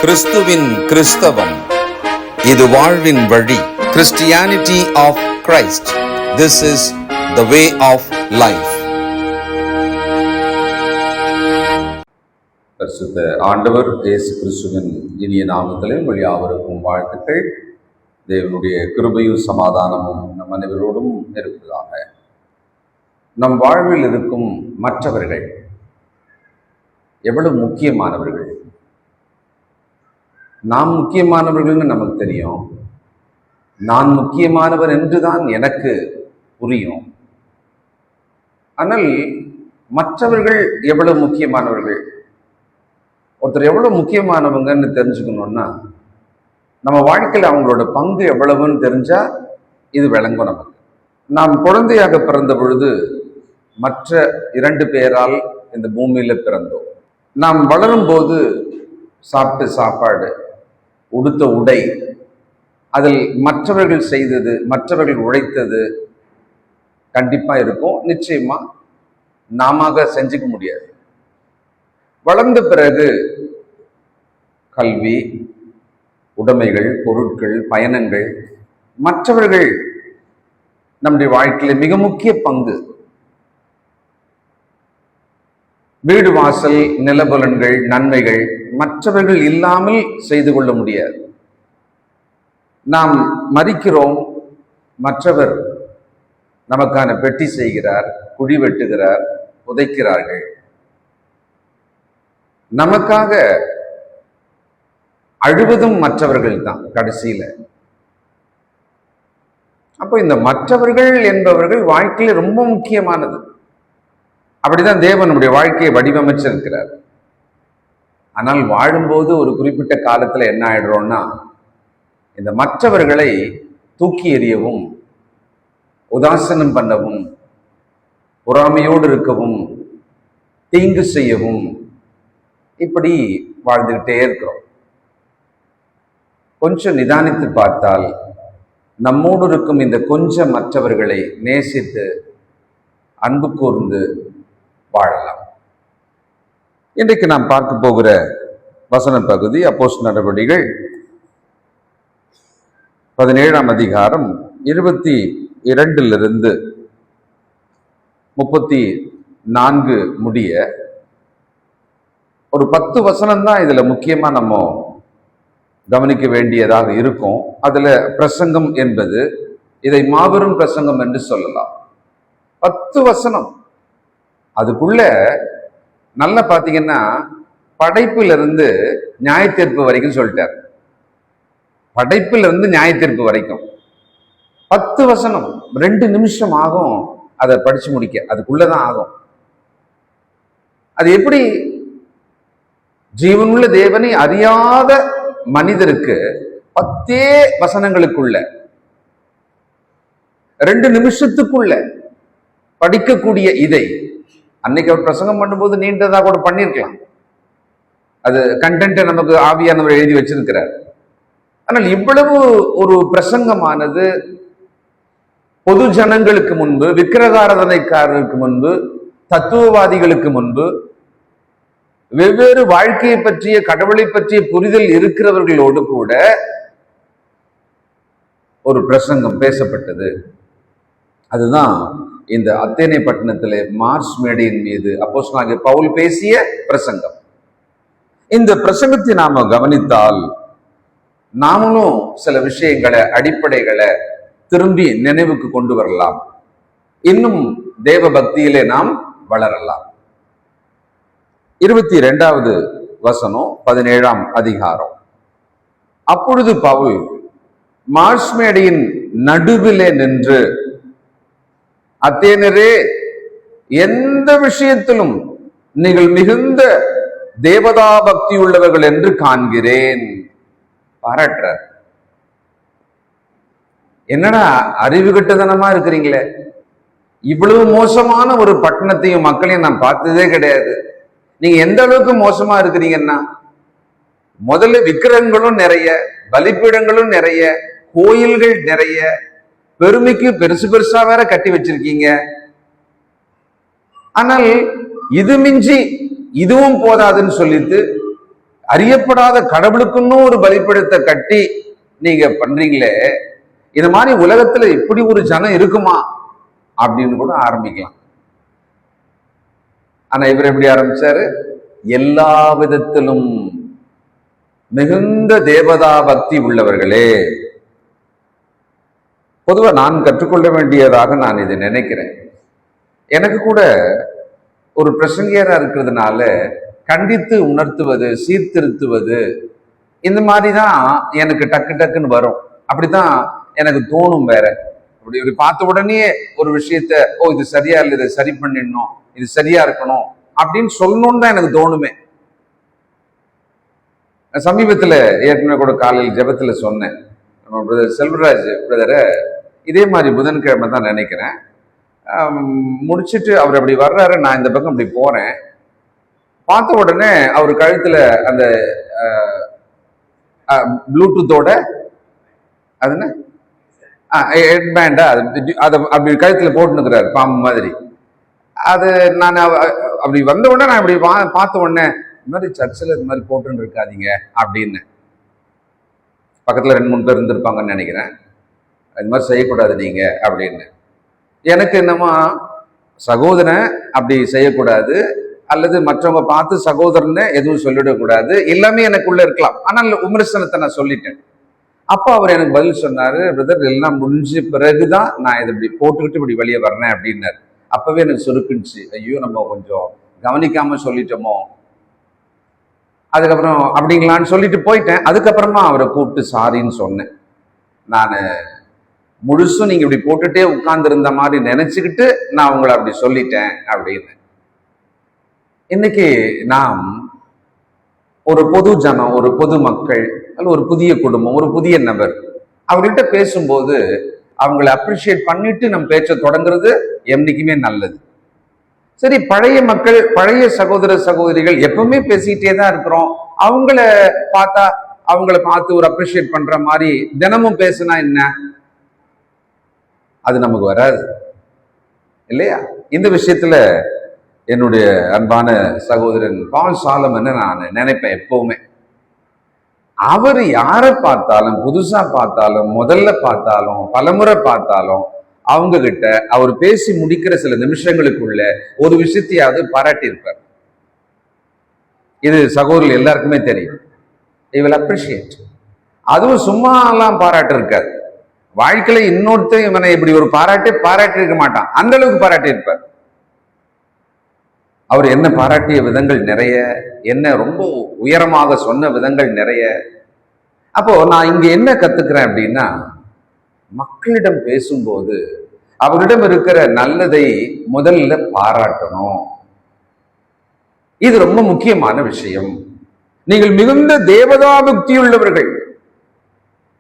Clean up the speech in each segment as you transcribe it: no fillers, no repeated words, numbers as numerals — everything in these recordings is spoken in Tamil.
கிறிஸ்துவின் கிறிஸ்தவம், இது வாழ்வின் வழி. Christianity of Christ. This is the way of life. பரிசுத்த ஆண்டவர் இயேசு கிறிஸ்துவின் இனிய நாமத்திலே உங்கள் யாவருக்கும் வாழ்த்துக்கள். தேவனுடைய கிருபையும் சமாதானமும் நம் அனைவரோடும் இருப்பதாக. நம் வாழ்வில் இருக்கும் மற்றவர்கள் எவ்வளவு முக்கியமானவர்கள். நாம் முக்கியமானவர்கள்னு நமக்கு தெரியும். நான் முக்கியமானவர் என்றுதான் எனக்கு புரியும். ஆனால் மற்றவர்கள் எவ்வளவு முக்கியமானவர்கள், ஒருத்தர் எவ்வளவு முக்கியமானவங்கன்னு தெரிஞ்சுக்கணும்னா நம்ம வாழ்க்கையில் அவங்களோட பங்கு எவ்வளவுன்னு தெரிஞ்சா இது விளங்கும் நமக்கு. நாம் குழந்தையாக பிறந்த பொழுது மற்ற 2 பேரால் இந்த பூமியில பிறந்தோம். நாம் வளரும் போது சாப்பிட்ட சாப்பாடு, உடுத்த உடை, அதில் மற்றவர்கள் செய்தது, மற்றவர்கள் உழைத்தது கண்டிப்பா இருக்கும். நிச்சயமா நாம செஞ்சுக்க முடியாது. வளர்ந்த பிறகு கல்வி, உடைமைகள், பொருட்கள், பயணங்கள், மற்றவர்கள் நம்முடைய வாழ்க்கையில மிக முக்கிய பங்கு. வீடு வாசல், நிலபலன்கள், நன்மைகள் மற்றவர்கள் இல்லாமல் செய்து கொள்ள முடியாது. நாம் மரிக்கிறோம், மற்றவர் நமக்கான பெட்டி செய்கிறார், குழி வெட்டுகிறார், புதைக்கிறார்கள். நமக்காக அழுவதும் மற்றவர்கள் தான் கடைசியில. அப்போ இந்த மற்றவர்கள் என்பவர்கள் வாழ்க்கையில ரொம்ப முக்கியமானது. அப்படிதான் தேவன் நம்முடைய வாழ்க்கையை வடிவமைச்சிருக்கிறார். ஆனால் வாழும்போது ஒரு குறிப்பிட்ட காலத்துல என்ன ஆயிடுறோம்னா, இந்த மற்றவர்களை தூக்கி எறியவும், உதாசனம் பண்ணவும், பொறாமையோடு இருக்கவும், தீங்கு செய்யவும், இப்படி வாழ்ந்துகிட்டே இருக்கிறோம். கொஞ்சம் நிதானித்து பார்த்தால் நம்மோடு இருக்கும் இந்த கொஞ்சம் மற்றவர்களை நேசித்து அன்பு கூர்ந்து வாழலாம். இன்றைக்கு நாம் பார்க்க போகிற வசன பகுதி அப்போஸ்தலர் நடவடிக்கைகள் 17ஆம் அதிகாரம் 22 34 முடிய ஒரு 10 வசனம் தான் இதுல முக்கியமா நம்ம கவனிக்க வேண்டியதாக இருக்கும். அதுல பிரசங்கம் என்பது, இதை மாபெரும் பிரசங்கம் என்று சொல்லலாம். 10 வசனம். அதுக்குள்ள நல்லா பாத்தீங்கன்னா படைப்பிலிருந்து நியாயத்தீர்ப்பு வரைக்கும் சொல்லிட்டார். படைப்பிலிருந்து நியாயத்தீர்ப்பு வரைக்கும் 10 வசனம். 2 நிமிஷம் ஆகும் அதை படிச்சு முடிக்க, அதுக்குள்ளதான் ஆகும். அது எப்படி? ஜீவனுள்ள தேவனை அறியாத மனிதருக்கு 10 வசனங்களுக்குள்ள 2 நிமிஷத்துக்குள்ள படிக்கக்கூடிய இதை, அன்னைக்கு அவர் பிரசங்கம் பண்ணும்போது நீண்டதா கூட பண்ணிருக்கலாம். அது கண்டென்ட் நமக்கு ஆவியானவர் எழுதி வச்சிருக்கிறார். ஆனால் இவ்வளவு ஒரு பிரசங்கமானது பொது ஜனங்களுக்கு முன்பு, விக்கிரகாராதனைக்காரருக்கு முன்பு, தத்துவவாதிகளுக்கு முன்பு, வெவ்வேறு வாழ்க்கையை பற்றிய, கடவுளை பற்றிய புரிதல் இருக்கிறவர்களோடு கூட ஒரு பிரசங்கம் பேசப்பட்டது. அதுதான் இந்த அத்தேனை பட்டணத்திலே மார்ஸ் மேடையின் மீது அப்போஸ்தலனாகிய பவுல் பேசிய பிரசங்கம். இந்த பிரசங்கத்தை நாம கவனித்தால் நாமளும் சில விஷயங்களை, அடிப்படைகளை திரும்பி நினைவுக்கு கொண்டு வரலாம். இன்னும் தேவ பக்தியிலே நாம் வளரலாம். 22வது வசனம் 17ஆம் அதிகாரம். அப்பொழுது பவுல் மார்ஸ் மேடையின் நடுவிலே நின்று, அத்தேனரே, எந்த விஷயத்திலும் நீங்கள் மிகுந்த தேவதா பக்தி உள்ளவர்கள் என்று காண்கிறேன். பாராட்டுறார். என்னடா அறிவு கட்டுத்தனமா இருக்கிறீங்களே, இவ்வளவு மோசமான ஒரு பட்டணத்தையும் மக்களையும் நான் பார்த்ததே கிடையாது. நீங்க எந்த அளவுக்கு மோசமா இருக்கிறீங்கன்னா, முதல்ல விக்கிரகங்களும் நிறைய, பலிப்பீடங்களும் நிறைய, கோயில்கள் நிறைய, பெருமைக்கு பெருசு பெருசா வேற கட்டி வச்சிருக்கீங்க. ஆனால் இது மிஞ்சி இதுவும் போதாதுன்னு சொல்லிட்டு அறியப்படாத கடவுளுக்குன்னு ஒரு பலிப்பீடத்தை கட்டி நீங்க பண்றீங்களே, இந்த மாதிரி உலகத்துல இப்படி ஒரு ஜனம் இருக்குமா அப்படின்னு கூட ஆரம்பிக்கலாம். ஆனா இவர் எப்படி ஆரம்பிச்சாரு? எல்லா விதத்திலும் மிகுந்த தேவதா பக்தி உள்ளவர்களே. பொதுவா நான் கற்றுக்கொள்ள வேண்டியதாக நான் இதை நினைக்கிறேன். எனக்கு கூட ஒரு பிரசங்கியரா இருக்கிறதுனால கண்டித்து உணர்த்துவது, சீர்திருத்துவது, இந்த மாதிரி தான் எனக்கு டக்கு டக்குன்னு வரும். அப்படித்தான் எனக்கு தோணும். வேற இப்படி பார்த்த உடனே ஒரு விஷயத்த, ஓ இது சரியா இல்லை, இதை சரி பண்ணிடணும், இது சரியா இருக்கணும் அப்படின்னு சொல்லணும்னு தான் எனக்கு தோணுமே. சமீபத்துல ஏற்கனவே கூட காலையில் ஜெபத்துல சொன்னேன், நம்ம பிரதர் செல்வராஜ் பிரதரை இதே மாதிரி புதன்கிழமை தான் நினைக்கிறேன், முடிச்சுட்டு அவர் அப்படி வர்றாரு, நான் இந்த பக்கம் அப்படி போறேன். பார்த்த உடனே அவர் கழுத்துல அந்த ப்ளூடூத்தோட அது என்ன ஹெட்பேண்டா அதை அப்படி கழுத்துல போட்டுனுக்கிறாரு பாம்பு மாதிரி. அது நான் அப்படி வந்த உடனே நான் அப்படி பார்த்த உடனே, இந்த மாதிரி சர்ச்சில் இது மாதிரி போட்டுன்னு இருக்காதீங்க அப்படின்னு. பக்கத்துல 2-3 பேர் இருந்திருப்பாங்கன்னு நினைக்கிறேன். இது மாதிரி செய்யக்கூடாது நீங்க அப்படின்னு. எனக்கு என்னமா, சகோதரன் அப்படி செய்யக்கூடாது, அல்லது மற்றவங்க பார்த்து சகோதரன்னு எதுவும் சொல்லிடக்கூடாது, எல்லாமே எனக்குள்ள இருக்கலாம். ஆனால் விமர்சனத்தை நான் சொல்லிட்டேன். அப்ப அவர் எனக்கு பதில் சொன்னாரு, பிரதர் எல்லாம் முடிஞ்ச பிறகுதான் நான் இதை இப்படி போட்டுக்கிட்டு இப்படி வெளியே வர்றேன் அப்படின்னாரு. அப்பவே எனக்கு சுருக்குச்சு, ஐயோ நம்ம கொஞ்சம் கவனிக்காம சொல்லிட்டோமோ. அதுக்கப்புறம் அப்படிங்களான்னு சொல்லிட்டு போயிட்டேன். அதுக்கப்புறமா அவரை கூப்பிட்டு சாரின்னு சொன்னேன். நான் முழுசும் நீங்க இப்படி போட்டுட்டே உட்கார்ந்து இருந்த மாதிரி நினைச்சுக்கிட்டு நான் உங்களை அப்படி சொல்லிட்டேன் அப்படின்னு. இன்னைக்கு நாம் ஒரு பொது ஜனம், ஒரு பொது மக்கள், அல்ல ஒரு புதிய குடும்பம், ஒரு புதிய நபர், அவர்கிட்ட பேசும்போது அவங்களை அப்ரிஷியேட் பண்ணிட்டு நம்ம பேச்ச தொடங்குறது என்னைக்குமே நல்லது. சரி, பழைய மக்கள், பழைய சகோதர சகோதரிகள் எப்பவுமே பேசிட்டே தான் இருக்கிறோம். அவங்கள பார்த்து ஒரு அப்ரிஷியேட் பண்ற மாதிரி தினமும் பேசினா என்ன? அது நமக்கு வராது இல்லையா? இந்த விஷயத்துல என்னுடைய அன்பான சகோதரன் பால் சாலமன் நான் நினைப்பேன் எப்பவுமே. அவர் யாரை பார்த்தாலும், புதுசா பார்த்தாலும், முதல்ல பார்த்தாலும், பலமுறை பார்த்தாலும், அவங்க கிட்ட அவர் பேசி முடிக்கிற சில நிமிஷங்களுக்குள்ள ஒரு விஷயத்தையாவது பாராட்டியிருப்பார். இது சகோதரர்கள் எல்லாருக்குமே தெரியும். They will appreciate. அதுவும் சும்மா எல்லாம் பாராட்டு இருக்காது. வாழ்க்கையில இன்னொருத்தர் இவனை இப்படி ஒரு பாராட்டி இருக்க மாட்டான், அந்த அளவுக்கு பாராட்டி இருப்பார். அவர் என்ன பாராட்டிய விதங்கள் நிறைய, என்ன ரொம்ப உயரமாக சொன்ன விதங்கள் நிறைய. அப்போ நான் இங்க என்ன கத்துக்கிறேன் அப்படின்னா, மக்களிடம் பேசும்போது அவரிடம் இருக்கிற நல்லதை முதல்ல பாராட்டணும். இது ரொம்ப முக்கியமான விஷயம். நீங்கள் மிகுந்த தேவதா பக்தி உள்ளவர்கள்,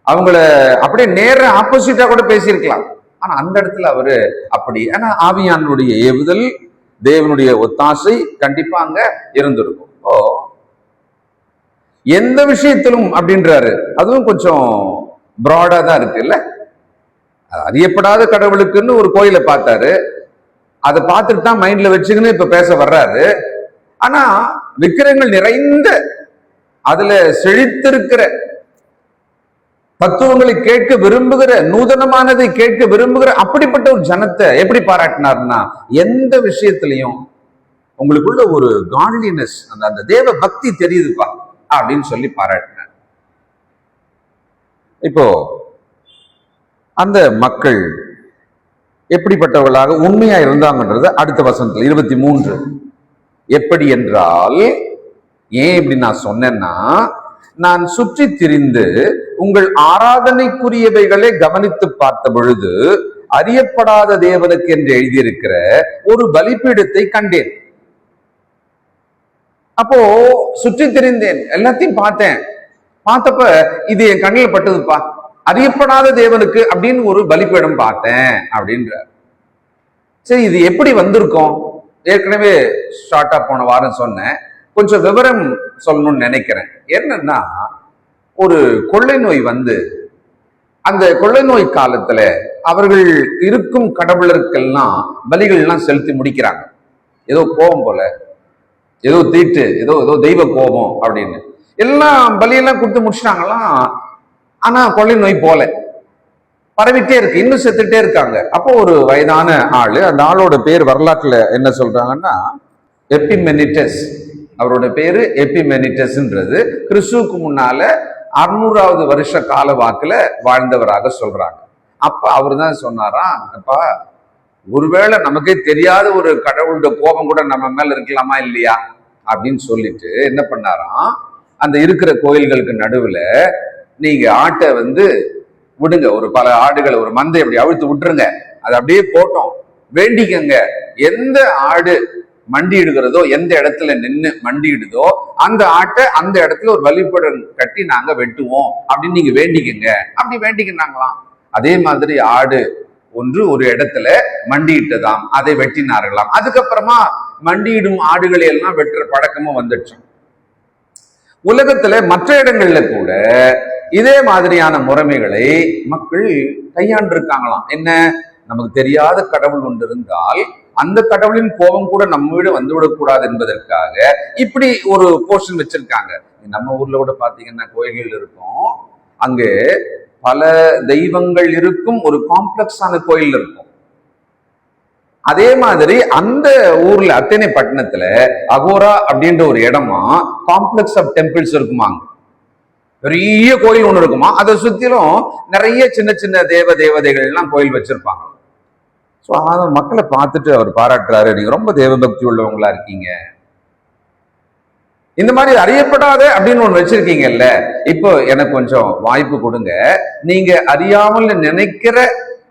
அவங்கள அப்படியே நேர ஆப்போசிட்டா கூட பேசியிருக்கலாம். ஆனா அந்த இடத்துல அவரு அப்படி, ஆனா ஆவியானுடைய ஏவுதல், தேவனுடைய ஒத்தாசை கண்டிப்பா அங்க இருந்திருக்கும். எந்த விஷயத்திலும் அப்படின்றாரு. அதுவும் கொஞ்சம் பிராடா தான் இருக்கு இல்ல. அறியப்படாத கடவுளுக்குன்னு ஒரு கோயிலை பார்த்தாரு, அதை பார்த்துட்டு தான் மைண்ட்ல வச்சுக்கின்னு இப்ப பேச வர்றாரு. ஆனா விக்கிரகங்கள் நிறைந்த, அதுல செழித்திருக்கிற, தத்துவங்களை கேட்க விரும்புகிற, நூதனமானதை கேட்க விரும்புகிற அப்படிப்பட்ட ஒரு ஜனத்தை எப்படி பாராட்டினார்னா, எந்த விஷயத்திலையும் உங்களுக்குள்ள ஒரு காட்லினஸ், அந்த தேவ பக்தி தெரியுதுப்பா அப்படின்னு சொல்லி பாராட்டினார். இப்போ அந்த மக்கள் எப்படிப்பட்டவர்களாக உண்மையா இருந்தாங்கன்றது அடுத்த வசனத்துல 23. எப்படி என்றால், ஏன் இப்படி நான் சொன்னேன்னா, நான் சுற்றி திரிந்து உங்கள் ஆராதனைக்குரியவைகளை கவனித்து பார்த்த பொழுது அறியப்படாத தேவனுக்கு என்று எழுதியிருக்கிற ஒரு பலிபீடத்தை கண்டேன். அப்போ சுற்றி திரிந்தேன், எல்லாத்தையும் பார்த்தேன். பார்த்தப்ப இது என் கண்ணில் பட்டதுப்பா, அறியப்படாத தேவனுக்கு அப்படின்னு ஒரு பலிபீடம் பார்த்தேன் அப்படின்றார். சரி, இது எப்படி வந்திருக்கோம்? ஏற்கனவே ஷார்ட்டா போன வாரம் சொன்னேன், கொஞ்சம் விவரம் சொல்லணும்னு நினைக்கிறேன். என்னன்னா, ஒரு கொள்ளை நோய் வந்து, அந்த கொள்ளை நோய் காலத்துல அவர்கள் இருக்கும் கடவுளருக்கெல்லாம் பலிகள்லாம் செலுத்தி முடிக்கிறாங்க. ஏதோ கோபம் போல, ஏதோ தீட்டு, ஏதோ தெய்வ கோபம் அப்படின்னு. எல்லாம் பலியெல்லாம் கொடுத்து முடிச்சிட்டாங்களாம். ஆனா கொள்ளை நோய் போல பரவிட்டே இருக்கு, இன்னும் செத்துட்டே இருக்காங்க. அப்போ ஒரு வயதான ஆளு, அந்த ஆளோட பேர் வரலாற்றுல என்ன சொல்றாங்கன்னா எபிமெனிட்டஸ். அவரோட பேரு எபிமெனிட்டஸ்ன்றது கிறிஸ்துவுக்கு முன்னால 600வது வருஷ கால வாக்குல வாழ்ந்தவராக சொல்றாங்க. அப்ப அவரு தான் சொன்னாராம், அப்பா ஒருவேளை நமக்கே தெரியாத ஒரு கடவுளோட கோபம் கூட நம்ம மேல இருக்கலாமா இல்லையா அப்படின்னு சொல்லிட்டு என்ன பண்ணாராம், அந்த இருக்கிற கோயில்களுக்கு நடுவுல நீங்க ஆட்டை விடுங்க, ஒரு பல ஆடுகளை ஒரு மந்தை அப்படி அவிழ்த்து விட்டுருங்க, அது அப்படியே போட்டோம், வேண்டிக்கங்க, எந்த ஆடு மண்டியிடுகிறதோ, எந்த இடத்துல நின்று மண்டியிடுதோ அந்த ஆட்டை அந்த இடத்துல ஒரு வழிபடம் கட்டி நாங்க வெட்டுவோம் அப்படின்னு நீங்க வேண்டிக்கங்க. அப்படி வேண்டிக்கினாங்களாம். அதே மாதிரி ஆடு ஒன்று ஒரு இடத்துல மண்டியிட்டதாம், அதை வெட்டினார்களாம். அதுக்கப்புறமா மண்டியிடும் ஆடுகளை எல்லாம் வெட்டுற பழக்கமும் வந்துடுச்சு. உலகத்துல மற்ற இடங்கள்ல கூட இதே மாதிரியான முறைமைகளை மக்கள் கையாண்டிருக்காங்களாம். என்ன, நமக்கு தெரியாத கடவுள் ஒன்று இருந்தால் அந்த கடவுளின் கோபம் கூட நம்ம வீடு வந்துவிடக்கூடாது என்பதற்காக இப்படி ஒரு போர்ஷன் வச்சிருக்காங்க. நம்ம ஊர்ல கூட பாத்தீங்கன்னா கோயில்கள் இருக்கும், அங்கே பல தெய்வங்கள் இருக்கும், ஒரு காம்ப்ளெக்ஸான கோயில் இருக்கும். அதே மாதிரி அந்த ஊர்ல அத்தனை பட்டணத்துல அகோரா அப்படின்ற ஒரு இடமா காம்ப்ளெக்ஸ் ஆஃப் டெம்பிள்ஸ் இருக்குமாங்க. பெரிய கோயில் ஒண்ணு இருக்குமா, அதை சுத்திலும் நிறைய சின்ன சின்ன தேவதைகள் எல்லாம் கோயில் வச்சிருப்பாங்க. ஸோ மக்களை பார்த்துட்டு அவர் பாராட்டுறாரு, நீங்க ரொம்ப தேவபக்தி உள்ளவங்களா இருக்கீங்க, இந்த மாதிரி அறியப்படாத அப்படின்னு ஒண்ணு வச்சிருக்கீங்கல்ல, இப்போ எனக்கு கொஞ்சம் வாய்ப்பு கொடுங்க, நீங்க அறியாமல் நினைக்கிற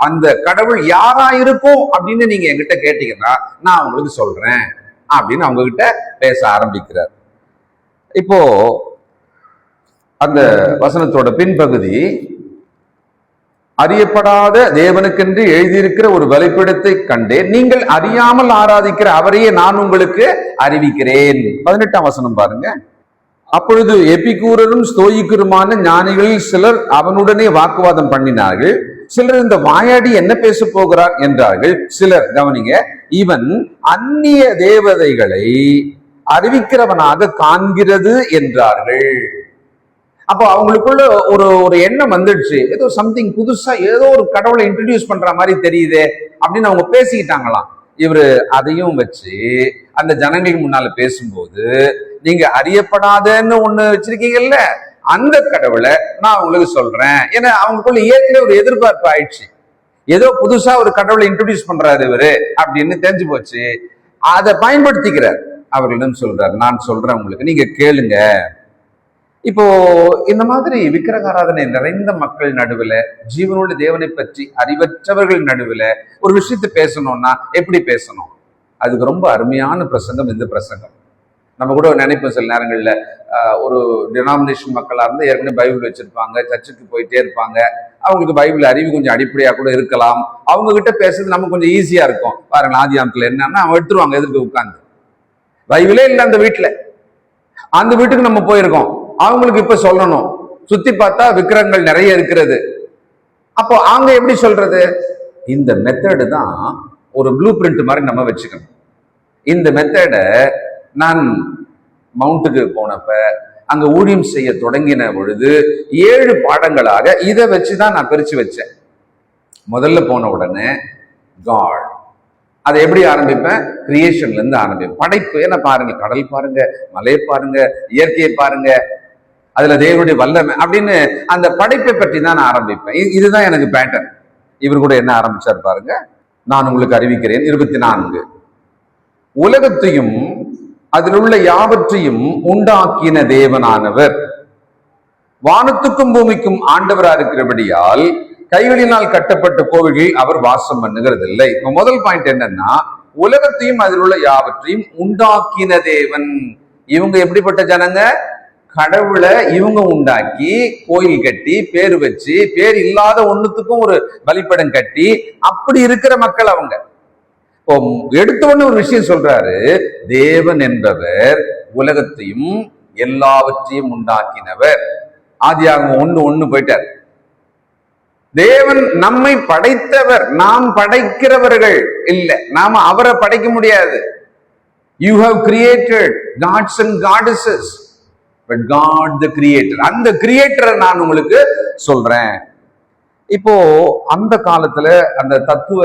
அந்த கடவுள் யாரா இருக்கும் அப்படின்னு நீங்க என்கிட்ட கேட்டீங்கன்னா நான் உங்களுக்கு சொல்றேன் அப்படின்னு அவங்க கிட்ட பேச ஆரம்பிக்கிறார். இப்போ அந்த வசனத்தோட பின்பகுதி, அறியப்படாத தேவனுக்கென்று எழுதியிருக்கிற ஒரு பலிபீடத்தை கண்டேன், நீங்கள் அறியாமல் ஆராதிக்கிற அவரையே நான் உங்களுக்கு அறிவிக்கிறேன். 18ஆம் வசனம் பாருங்க. அப்பொழுது எபிகூரரும் ஸ்தோயிக்கருமான ஞானிகளில் சிலர் அவனுடனே வாக்குவாதம் பண்ணினார்கள். சிலர் இந்த வாயாடி என்ன பேச போகிறார் என்றார்கள். சிலர், கவனிங்க, இவன் அந்நிய தேவதைகளை அறிவிக்கிறவனாக காண்கிறது என்றார்கள். அப்போ அவங்களுக்குள்ள ஒரு எண்ணம் வந்துடுச்சு, ஏதோ சம்திங் புதுசா ஏதோ ஒரு கடவுளை இன்ட்ரடியூஸ் பண்ற மாதிரி தெரியுதே அப்படின்னு அவங்க பேசிக்கிட்டாங்களாம். இவரு அதையும் வச்சு அந்த ஜனங்களுக்கு முன்னால பேசும்போது, நீங்க அறியப்படாதன்னு ஒண்ணு வச்சிருக்கீங்கல்ல, அந்த கடவுளை நான் உங்களுக்கு சொல்றேன். ஏன்னா அவங்களுக்குள்ள ஏற்கனவே ஒரு எதிர்பார்ப்பு ஆயிடுச்சு, ஏதோ புதுசா ஒரு கடவுளை இன்ட்ரடியூஸ் பண்றாரு இவரு அப்படின்னு தெரிஞ்சு போச்சு. அதை பயன்படுத்திக்கிறார். அவர்களிடம் சொல்றாரு, நான் சொல்றேன் உங்களுக்கு, நீங்க கேளுங்க. இப்போ இந்த மாதிரி விக்கிரகாராதனை நிறைந்த மக்கள் நடுவுல, ஜீவனுள்ள தேவனை பற்றி அறிவற்றவர்கள் நடுவுல ஒரு விஷயத்தை பேசணும்னா எப்படி பேசணும்? அதுக்கு ரொம்ப அருமையான பிரசங்கம் இந்த பிரசங்கம். நம்ம கூட நினைப்போம் சில நேரங்கள்ல, ஒரு டினாமினேஷன் மக்களா இருந்து ஏற்கனவே பைபிள் வச்சிருப்பாங்க, சர்ச்சுக்கு போயிட்டே இருப்பாங்க, அவங்களுக்கு பைபிள் அறிவு கொஞ்சம் அடிப்படையா கூட இருக்கலாம், அவங்க கிட்ட பேசுறது நமக்கு கொஞ்சம் ஈஸியா இருக்கும். பாருங்க, ஆதியாமத்துல என்னன்னா அவங்க எடுத்துருவாங்க எதிர்க்கு உட்கார்ந்து, பைபிளே இல்லை அந்த வீட்டுல, அந்த வீட்டுக்கு நம்ம போயிருக்கோம், அவங்களுக்கு இப்ப சொல்லணும், சுத்தி பார்த்தா விக்கிரகங்கள் நிறைய இருக்கிறது. அப்போ அவங்க எப்படி சொல்றது? இந்த மெத்தடு தான் ஒரு ப்ளூ பிரிண்ட் மாதிரி நம்ம வச்சுக்கணும். இந்த மெத்தடை நான் மவுண்ட்டுக்கு போனப்ப அங்க ஊழியம் செய்ய தொடங்கின பொழுது 7 பாடங்களாக இதை வச்சுதான் நான் பிரிச்சு வச்சேன். முதல்ல போன உடனே காட், அதை எப்படி ஆரம்பிப்பேன்? கிரியேஷன்ல இருந்து ஆரம்பிப்பேன். படைப்பு. ஏன்னா பாருங்க, கடல் பாருங்க, மலையை பாருங்க, இயற்கையை பாருங்க, அதுல தேவனுடைய வல்லமை அப்படின்னு அந்த படைப்பை பற்றி தான் நான் ஆரம்பிப்பேன். இதுதான் எனக்கு பேட்டர்ன். இவர் கூட என்ன ஆரம்பிச்சார் பாருங்க, நான் உங்களுக்கு அறிவிக்கிறேன். 24, உலகத்தையும் அதில் உள்ள யாவற்றையும் உண்டாக்கின தேவனானவர், வானத்துக்கும் பூமிக்கும் ஆண்டவரா இருக்கிறபடியால் கைகளினால் கட்டப்பட்ட கோவில்களில் அவர் வாசம் பண்ணுகிறது இல்லை. இப்ப முதல் பாயிண்ட் என்னன்னா, உலகத்தையும் அதில் உள்ள யாவற்றையும் உண்டாக்கின தேவன். இவங்க எப்படிப்பட்ட ஜனங்க? கடவுளை இவங்க உண்டாக்கி கோயில் கட்டி பேர் வச்சு, பேர் இல்லாத ஒண்ணுத்துக்கும் ஒரு பலிப்படம் கட்டி அப்படி இருக்கிற மக்கள் அவங்க. எடுத்தவொன்னு ஒரு விஷயம் சொல்றாரு, தேவன் என்பவர் உலகத்தையும் எல்லாவற்றையும் உண்டாக்கினவர். ஆதியாகமம் 1:1 போயிட்டார். தேவன் நம்மை படைத்தவர், நாம் படைக்கிறவர்கள் இல்லை, நாம அவரை படைக்க முடியாது. You have created gods and goddesses. but God the creator. அந்த கிரியேட்டரை நான் உங்களுக்கு சொல்றேன். இப்போ அந்த காலத்துல அந்த தத்துவ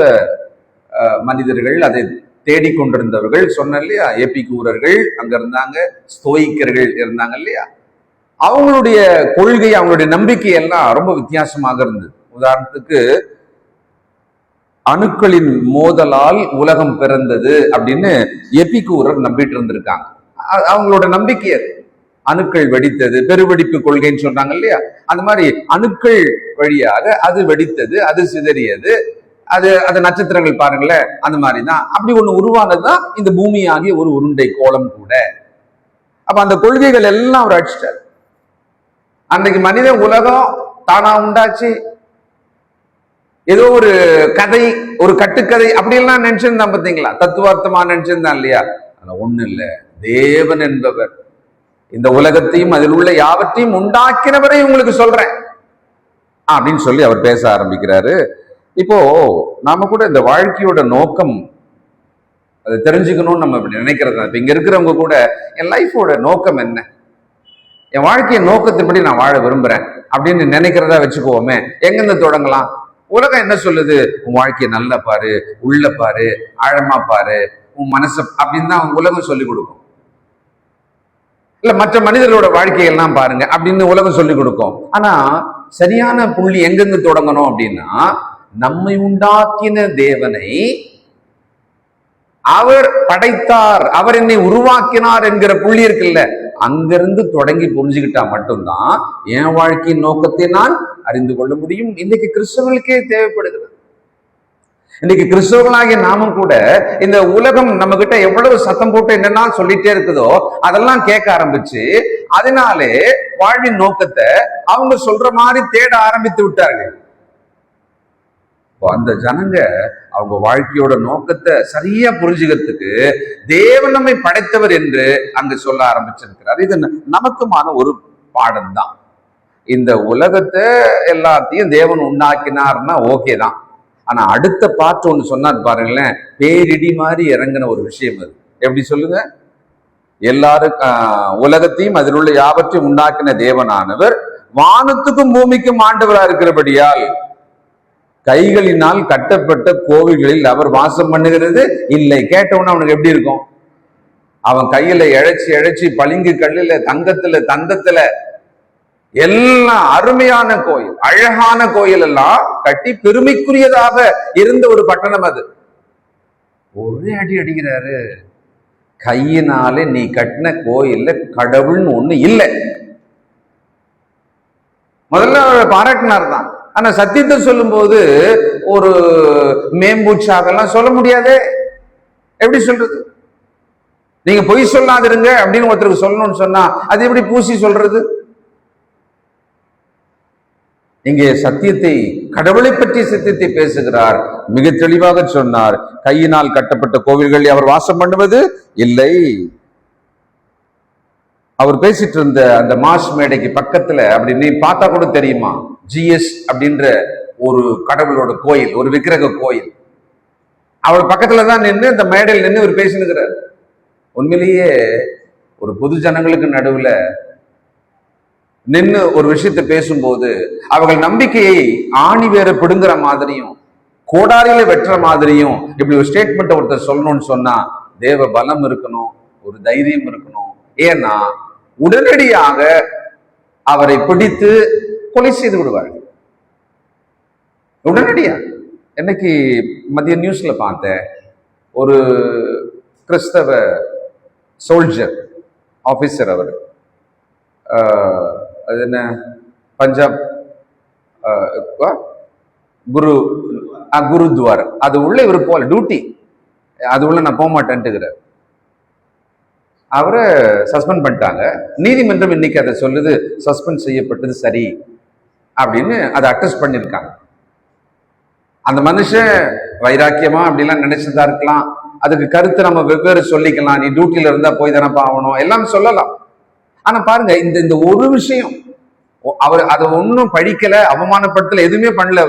மனிதர்கள், அதை தேடிக்கொண்டிருந்தவர்கள் சொன்ன இல்லையா, எபிகூரர்கள் அங்க இருந்தாங்க, ஸ்தோயிக்கர்கள் இருந்தாங்க இல்லையா, அவங்களுடைய கொள்கை, அவங்களுடைய நம்பிக்கை எல்லாம் ரொம்ப வித்தியாசமாக இருந்தது. உதாரணத்துக்கு அணுக்களின் மோதலால் உலகம் பிறந்தது அப்படின்னு எபிகூரர் நம்பிட்டு இருந்திருக்காங்க. அவங்களோட நம்பிக்கை அது. அணுக்கள் வெடித்தது, பெருவெடிப்பு கொள்கைன்னு சொல்றாங்க இல்லையா, அந்த மாதிரி அணுக்கள் வழியாக அது வெடித்தது, அது சிதறியது, அது நட்சத்திரங்கள் பாருங்களேன், அந்த மாதிரிதான். அப்படி ஒண்ணு உருவானதுதான் இந்த பூமி ஆகிய ஒரு உருண்டை கோலம் கூட. அப்ப அந்த கொள்கைகள் எல்லாம் அவர் அடிச்சிட்டார். அன்னைக்கு மனித உலகம் தானா உண்டாச்சு, ஏதோ ஒரு கதை, ஒரு கட்டுக்கதை அப்படியெல்லாம் நினைச்சிருந்தான் பார்த்தீங்களா, தத்துவார்த்தமா நினைச்சிருந்தான் இல்லையா. ஒண்ணு இல்ல, தேவன் என்பவர் இந்த உலகத்தையும் அதில் உள்ள யாவற்றையும் உண்டாக்கினவரை உங்களுக்கு சொல்றேன் அப்படின்னு சொல்லி அவர் பேச ஆரம்பிக்கிறாரு. இப்போ நாம கூட இந்த வாழ்க்கையோட நோக்கம் அதை தெரிஞ்சுக்கணும்னு நம்ம இப்படி நினைக்கிறது. இப்ப இங்க இருக்கிறவங்க கூட என் லைஃபோட நோக்கம் என்ன, என் வாழ்க்கைய நோக்கத்தின்படி நான் வாழ விரும்புறேன் அப்படின்னு நினைக்கிறதா வச்சுக்குவோமே. எங்கிருந்து தொடங்கலாம்? உலகம் என்ன சொல்லுது? உன் வாழ்க்கையை நல்லா பாரு, உள்ள பாரு, ஆழமா பாரு, உன் மனசை அப்படின்னு தான் உலகம் சொல்லி கொடுக்கும். இல்ல மற்ற மனிதர்களோட வாழ்க்கையெல்லாம் பாருங்க அப்படின்னு உலகம் சொல்லி கொடுக்கும். ஆனா சரியான புள்ளி எங்கிருந்து தொடங்கணும் அப்படின்னா, நம்மை உண்டாக்கின தேவனை, அவர் படைத்தார், அவர் என்னை உருவாக்கினார் என்கிற புள்ளி இருக்குல்ல, அங்கிருந்து தொடங்கி புரிஞ்சுக்கிட்டா மட்டும்தான் என் வாழ்க்கையின் நோக்கத்தை நான் அறிந்து கொள்ள முடியும். இன்னைக்கு கிறிஸ்தவர்களுக்கே தேவைப்படுகிறது. இன்னைக்கு கிறிஸ்தவர்களாகிய நாமும் கூட இந்த உலகம் நம்ம கிட்ட எவ்வளவு சத்தம் போட்டு என்னன்னா சொல்லிட்டே இருக்குதோ அதெல்லாம் கேட்க ஆரம்பிச்சு, அதனாலே வாழ்வின் நோக்கத்தை அவங்க சொல்ற மாதிரி தேட ஆரம்பித்து விட்டார்கள். அந்த ஜனங்க அவங்க வாழ்க்கையோட நோக்கத்தை சரியா புரிஞ்சுக்கிறதுக்கு தேவன் நம்மை படைத்தவர் என்று அங்கு சொல்ல ஆரம்பிச்சிருக்கிறார். இது நமக்குமான ஒரு பாடம் தான். இந்த உலகத்தை எல்லாத்தையும் தேவன் உண்டாக்கினார்னா ஓகே தான். ஆனா அடுத்த பாட்டு ஒண்ணு சொன்னார் பாருங்களேன், பேரிடி மாதிரி இறங்கின ஒரு விஷயம். அது எப்படி சொல்லுங்க? எல்லாரும் உலகத்தையும் அதில் உள்ள யாவற்றையும் உண்டாக்கின தேவனானவர் வானத்துக்கும் பூமிக்கும் ஆண்டவரா இருக்கிறபடியால் கைகளினால் கட்டப்பட்ட கோவில்களில் அவர் வாசம் பண்ணுகிறது இல்லை. கேட்டவன அவனுக்கு எப்படி இருக்கும்? அவன் கையில இழைச்சி இழைச்சி பளிங்கு கல்லுல, தங்கத்துல, தந்தத்துல எல்லாம் அருமையான கோயில், அழகான கோயில் எல்லாம் கட்டி பெருமைக்குரியதாக இருந்த ஒரு பட்டணம் அது. ஒரே அடி அடிக்கிறாரு, கையினாலே நீ கட்டின கோயில்ல கடவுள்னு ஒண்ணு இல்லை. முதல்ல பாராட்டினார் தான். ஆனா சத்தியத்தை சொல்லும் போது ஒரு மேம்பூச்சாகலாம் சொல்ல முடியாதே. எப்படி சொல்றது? நீங்க பொய் சொல்லாதிருங்க அப்படின்னு ஒருத்தருக்கு சொல்லணும்னு சொன்னா அது எப்படி பூசி சொல்றது? இங்கே சத்தியத்தை, கடவுளை பற்றி சத்தியத்தை பேசுகிறார். மிக தெளிவாக சொன்னார், கையினால் கட்டப்பட்ட கோவில்களில் அவர் வாசம் பண்ணுவது இல்லை. அவர் பேசிட்டு இருந்த அந்த மாஸ் மேடைக்கு பக்கத்துல, அப்படி நீ பார்த்தா கூட தெரியுமா, ஜிஎஸ் அப்படின்ற ஒரு கடவுளோட கோயில், ஒரு விக்கிரக கோயில். அவர் பக்கத்துலதான் நின்று அந்த மேடையில் நின்று இவர் பேசினுக்கிறார். உண்மையிலேயே ஒரு பொது ஜனங்களுக்கு நடுவுல நின்று ஒரு விஷயத்தை பேசும்போது அவர்கள் நம்பிக்கையை ஆணி வேற பிடுங்குற மாதிரியும் கோடாரியில வெட்டுற மாதிரியும் இப்படி ஒரு ஸ்டேட்மெண்ட் ஒருத்தர் சொல்லணும்னு சொன்னா தேவ பலம் இருக்கணும், ஒரு தைரியம் இருக்கணும். ஏன்னா உடனடியாக அவரை பிடித்து கொலை செய்து விடுவார்கள். உடனடியா. இன்னைக்கு மதிய நியூஸ்ல பார்த்தேன், ஒரு கிறிஸ்தவ சோல்ஜர் ஆபீசர், அவர் அது என்ன பஞ்சாப் குருத்வார், அது உள்ள இவர் போல டியூட்டி, அது உள்ள நான் போக மாட்டேன்ட்டுக்கிறார். அவரை சஸ்பெண்ட் பண்ணிட்டாங்க. நீதிமன்றம் இன்னைக்கு அதை சொல்லுது, சஸ்பெண்ட் செய்யப்பட்டது சரி அப்படின்னு அதை அட்டஸ்ட் பண்ணிருக்காங்க. அந்த மனுஷன் வைராக்கியமா அப்படிலாம் நினைச்சதா இருக்கலாம், அதுக்கு கருத்து நம்ம வெவ்வேறு சொல்லிக்கலாம். நீ டியூட்டியில இருந்தா போய் தானே ஆகணும் எல்லாம் சொல்லலாம். ஆனா பாருங்க, இந்த ஒரு விஷயம் அவர் அதை ஒன்னும் படிக்கல, அவமானப்படுத்தல, எதுவுமே பண்ணல.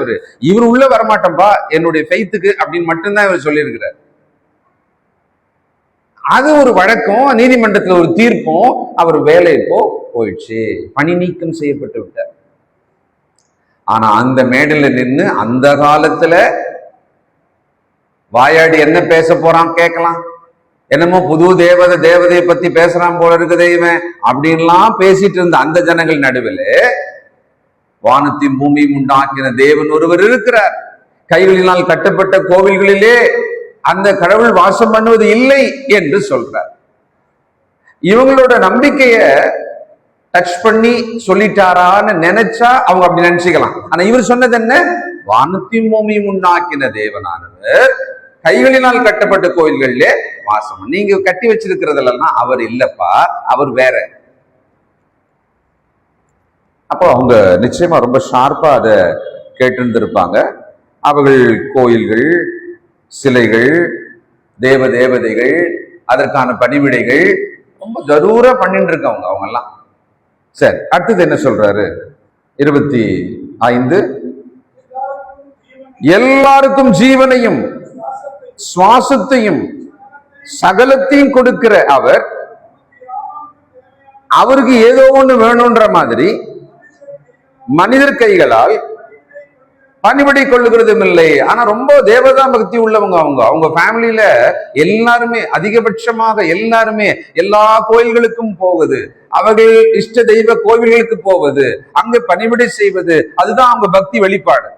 இவர் உள்ள வரமாட்டோம்பா என்னுடைய ஃபெய்த்துக்கு அப்படின்னு மட்டும்தான் இவர் சொல்லியிருக்கிறார். அது ஒரு வழக்கம், நீதிமன்றத்துல ஒரு தீர்ப்பும், அவர் வேலை இப்போ போயிடுச்சு, பணி நீக்கம் செய்யப்பட்டு விட்டார். ஆனா அந்த மேடையில நின்று அந்த காலத்துல வாயாடி என்ன பேச போறான் கேட்கலாம். என்னமோ புது தேவதையை பத்தி பேசுறான் போல இருக்குது இவன் அப்படின்லாம் பேசிட்டு இருந்த அந்த ஜனங்கள் நடுவில் வானத்தையும் பூமியும் உண்டாக்கின தேவன் ஒருவர் இருக்கிறார். கைகளினால் கட்டப்பட்ட கோவில்களிலே அந்த கடவுள் வாசம் பண்ணுவது இல்லை என்று சொல்றார். இவங்களோட நம்பிக்கைய டச் பண்ணி சொல்லிட்டாரான்னு நினைச்சா அவங்க அப்படி நினைச்சுக்கலாம். ஆனா இவர் சொன்னது என்ன? வானத்தையும் பூமியும் உண்டாக்கின தேவனானவர் கைகளினால் கட்டப்பட்ட கோயில்களிலே வாசம். நீங்க கட்டி வச்சிருக்கிறதுலாம் அவர் இல்லப்பா, அவர் வேற. அப்போ அவங்க நிச்சயமா ரொம்ப ஷார்ப்பா அதை கேட்டிருந்திருப்பாங்க. அவர்கள் கோயில்கள், சிலைகள், தேவதைகள், அதற்கான பணிவிடைகள் ரொம்ப ஜரூரா பண்ணிட்டு இருக்கவங்க அவங்க எல்லாம். சரி, அடுத்தது என்ன சொல்றாரு? 25, எல்லாருக்கும் ஜீவனையும் சுவாசத்தையும் சகலத்தையும் கொடுக்கிற அவர், அவருக்கு ஏதோ ஒண்ணு வேணும்ன்ற மாதிரி மனிதர் கைகளால் பணிபடி கொள்ளுகிறதும் இல்லை. ஆனா ரொம்ப தேவதா பக்தி உள்ளவங்க அவங்க ஃபேமிலியில எல்லாருமே அதிகபட்சமாக எல்லாருமே எல்லா கோயில்களுக்கும் போவது, அவர்கள் இஷ்ட தெய்வ கோவில்களுக்கு போவது, அங்க பணிபடி செய்வது, அதுதான் அவங்க பக்தி வெளிப்பாடு.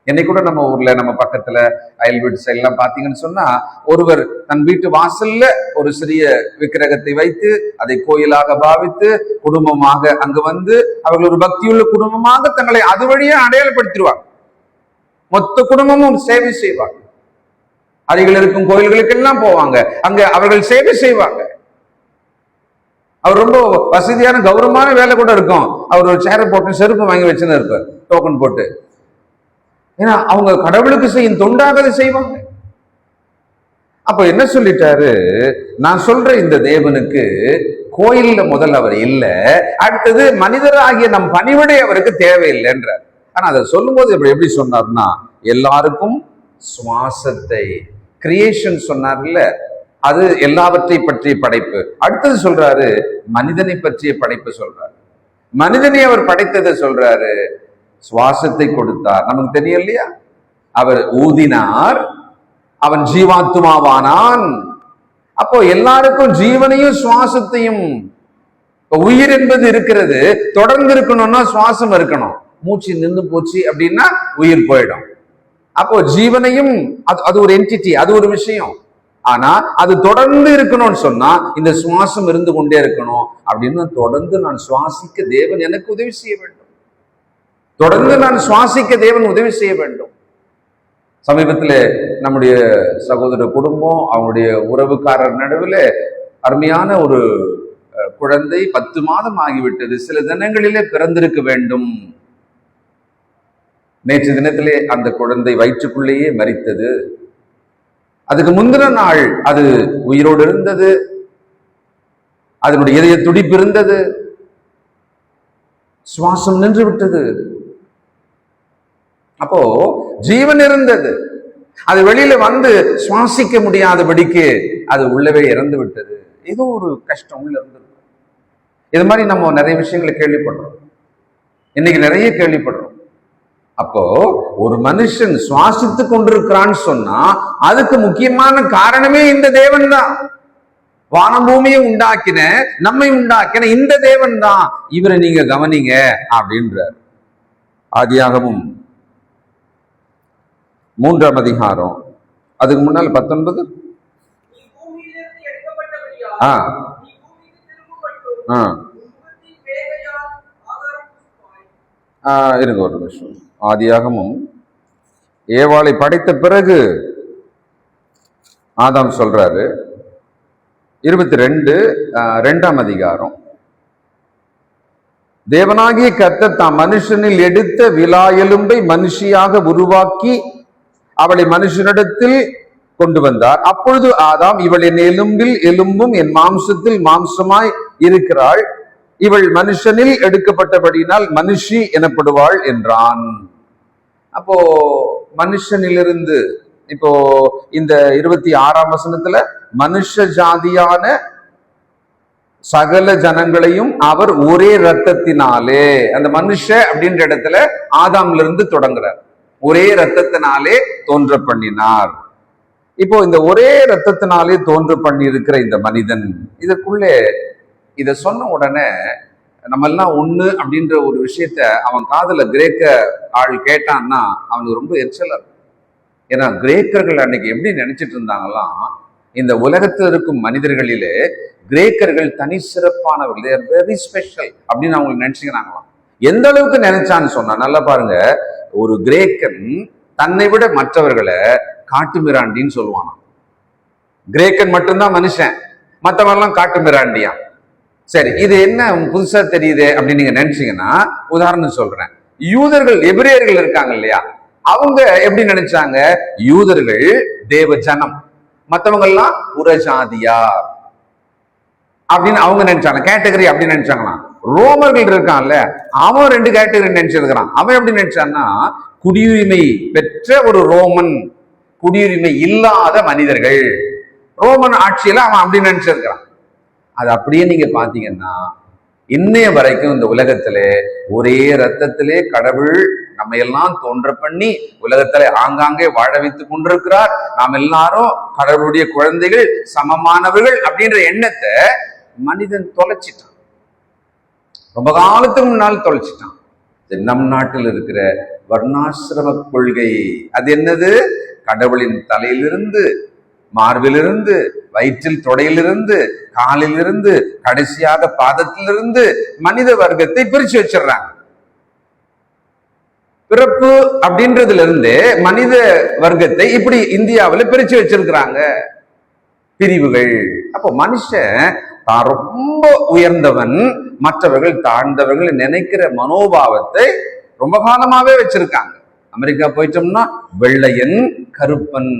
என்னைக்கு கூட நம்ம ஊர்ல நம்ம பக்கத்துல அயல் வீட்டு சைடு எல்லாம் பாத்தீங்கன்னு சொன்னா, ஒருவர் தன் வீட்டு வாசல்ல ஒரு சிறிய விக்கிரகத்தை வைத்து அதை கோயிலாக பாவித்து குடும்பமாக அங்கு வந்து அவர்கள் ஒரு பக்தியுள்ள குடும்பமாக தங்களை அது வழியே அடையாளப்படுத்திடுவாங்க. மொத்த குடும்பமும் சேவை செய்வாங்க. அருகில் இருக்கும் கோயில்களுக்கு எல்லாம் போவாங்க, அங்க அவர்கள் சேவை செய்வாங்க. அவர் ரொம்ப வசதியான கௌரவமான வேலை கூட இருக்கும். அவர் ஒரு சேரை போட்டு செருப்பு வாங்கி வச்சுன்னு இருப்பார், டோக்கன் போட்டு. ஏன்னா அவங்க கடவுளுக்கு செய்யும் தொண்டாக அதை செய்வாங்க. அப்ப என்ன சொல்லிட்டாரு? நான் சொல்ற இந்த தேவனுக்கு கோயில்ல முதல்ல அவர் இல்ல, அடுத்தது மனிதராகிய நம் பணிவிடை அவருக்கு தேவையில்லைன்றார். ஆனா அதை சொல்லும் போது எப்படி சொன்னார்னா, எல்லாருக்கும் சுவாசத்தை, கிரியேஷன் சொன்னார்ல, அது எல்லாவற்றை பற்றிய படைப்பு. அடுத்தது சொல்றாரு மனிதனை பற்றிய படைப்பு சொல்றாரு. மனிதனை அவர் படைத்ததை சொல்றாரு, சுவாசத்தை கொடுத்தார். நமக்கு தெரியும் இல்லையா? அவர் ஊதினார், அவன் ஜீவாத்மாவானான். அப்போ எல்லாருக்கும் ஜீவனையும் சுவாசத்தையும், உயிர் என்பது இருக்கிறது, தொடர்ந்து இருக்கணும்னா சுவாசம் இருக்கணும். மூச்சு நின்று போச்சு அப்படின்னா உயிர் போயிடும். அப்போ ஜீவனையும் அது ஒரு என்டிட்டி, அது ஒரு விஷயம். ஆனா அது தொடர்ந்து இருக்கணும்னு சொன்னா இந்த சுவாசம் இருந்து கொண்டே இருக்கணும். அப்படின்னு தொடர்ந்து நான் சுவாசிக்க தேவன் எனக்கு உதவி செய்ய வேண்டும். தொடர்ந்து நான் சுவாசிக்க தேவன் உதவி செய்ய வேண்டும். சமீபத்தில் நம்முடைய சகோதர குடும்பம், அவங்களுடைய உறவுக்காரர் நடுவில் அருமையான ஒரு குழந்தை 10 மாதம் ஆகிவிட்டது, சில தினங்களிலே பிறந்திருக்க வேண்டும். நேற்று தினத்திலே அந்த குழந்தை வயிற்றுக்குள்ளேயே மரித்தது. அதுக்கு முந்தின நாள் அது உயிரோடு இருந்தது, அதனுடைய இதய துடிப்பு இருந்தது, சுவாசம் நின்று விட்டது. அப்போ ஜீவன் இருந்தது, அது வெளியில வந்து சுவாசிக்க முடியாதபடிக்கு அது உள்ளவே இறந்து விட்டது. ஏதோ ஒரு கஷ்டம் உள்ள இருந்தது. இது மாதிரி நம்ம நிறைய விஷயங்களை கேள்விப்படுறோம், இன்னைக்கு நிறைய கேள்விப்படுறோம். அப்போ ஒரு மனுஷன் சுவாசித்து கொண்டிருக்கிறான்னு சொன்னா அதுக்கு முக்கியமான காரணமே இந்த தேவன் தான். வானம் பூமியை உண்டாக்கின, நம்மை உண்டாக்கின இந்த தேவன் தான். இவரை நீங்க கவனிங்க அப்படின்றார். ஆதியாகமும் 3ஆம் அதிகாரம், அதுக்கு முன்னால் 19. இருங்க ஒரு நிமிஷம். ஆதியாகமும் ஏவாளை படைத்த பிறகு ஆதாம் சொல்றாரு, 22ஆம் அதிகாரம், தேவனாகிய கர்த்தர் தாம் மனுஷனில் எடுத்த விலா எலும்பை மனுஷியாக உருவாக்கி அவளை மனுஷனிடத்தில் கொண்டு வந்தார். அப்பொழுது ஆதாம், இவள் என் எலும்பில் எலும்பும் என் மாம்சத்தில் மாம்சமாய் இருக்கிறாள், இவள் மனுஷனில் எடுக்கப்பட்டபடியினால் மனுஷி எனப்படுவாள் என்றான். அப்போ மனுஷனிலிருந்து இப்போ இந்த 26ஆம் வசனத்துல மனுஷ ஜாதியான சகல ஜனங்களையும் அவர் ஒரே ரத்தத்தினாலே, அந்த மனுஷ அப்படின்ற இடத்துல ஆதாம்ல இருந்து தொடங்குறார், ஒரே ரத்தத்தினாலே தோன்ற பண்ணினார். இப்போ இந்த ஒரே ரத்தத்தினாலே தோன்ற பண்ணி இருக்கிற இந்த மனிதன், இதற்குள்ளே இத சொன்ன உடனே நம்ம எல்லாம் ஒண்ணு அப்படின்ற ஒரு விஷயத்த அவன் காதுல கிரேக்க ஆள் கேட்டான்னா அவனுக்கு ரொம்ப எரிச்சலா இருக்கும். ஏன்னா கிரேக்கர்கள் அன்னைக்கு எப்படி நினைச்சிட்டு இருந்தாங்களாம், இந்த உலகத்தில் இருக்கும் மனிதர்களிலே கிரேக்கர்கள் தனி சிறப்பானவர்கள், வெரி ஸ்பெஷல் அப்படின்னு அவங்களுக்கு நினைச்சுக்கிறாங்களாம். எந்த அளவுக்கு நினைச்சான்னு சொன்னா நல்லா பாருங்க, ஒரு கிரேக்கன் தன்னை விட மற்றவர்களை காட்டு மிராண்டின்னு சொல்லுவானா. கிரேக்கன் மட்டும்தான் மனுஷன், மற்றவரெல்லாம் காட்டு மிராண்டியா. சரி, இது என்ன புதுசா தெரியுது அப்படின்னு நீங்க நினைச்சீங்கன்னா உதாரணம் சொல்றேன். யூதர்கள், எபிரேயர்கள் இருக்காங்க இல்லையா, அவங்க எப்படி நினைச்சாங்க, யூதர்கள் தேவ ஜனம், மற்றவங்க எல்லாம் புறஜாதியார் அப்படின்னு அவங்க நினைச்சாங்க, கேட்டகரி அப்படின்னு நினைச்சாங்களாம். ரோமர்கள் இருக்கான்ல, அவன் ரெண்டு கேட்டகரி நினைச்சிருக்கிறான். அவன் எப்படி நினைச்சான்னா, குடியுரிமை பெற்ற ஒரு ரோமன், குடியுரிமை இல்லாத மனிதர்கள், ரோமன் ஆட்சியில அவன் அப்படி நினைச்சிருக்கிறான். அது அப்படியே நீங்க பாத்தீங்கன்னா இன்னைய வரைக்கும் இந்த உலகத்திலே ஒரே ரத்தத்திலே கடவுள் நம்ம எல்லாம் தோன்ற பண்ணி உலகத்திலே ஆங்காங்கே வாழ வைத்துக் கொண்டிருக்கிறார். நாம் எல்லாரும் கடவுளுடைய குழந்தைகள், சமமானவர்கள் அப்படின்ற எண்ணத்தை மனிதன் தொலைச்சிட்டான், ரொம்ப காலத்துக்கு முன்னால் தொலைச்சிட்டான். நம் நாட்டில் இருக்கிற வர்ணாசிரம கொள்கை, அது என்னது, கடவுளின் தலையிலிருந்து, மார்பிலிருந்து, வயிற்றில் தொடையிலிருந்து, காலிலிருந்து, கடைசியாக பாதத்திலிருந்து மனித வர்க்கத்தை பிரிச்சு வச்சிடறாங்க. பிறப்பு அப்படின்றதுல இருந்து மனித வர்க்கத்தை இப்படி இந்தியாவில் பிரிச்சு வச்சிருக்கிறாங்க, பிரிவுகள். அப்போ மனுஷன் தான் ரொம்ப உயர்ந்தவன், மற்றவர்கள் தாழ்ந்தவர்கள் நினைக்கிற மனோபாவத்தை ரொம்ப காலமாவே வச்சிருக்காங்க. அமெரிக்கா போயிட்டோம்னா வெள்ளையன், கருப்பன்,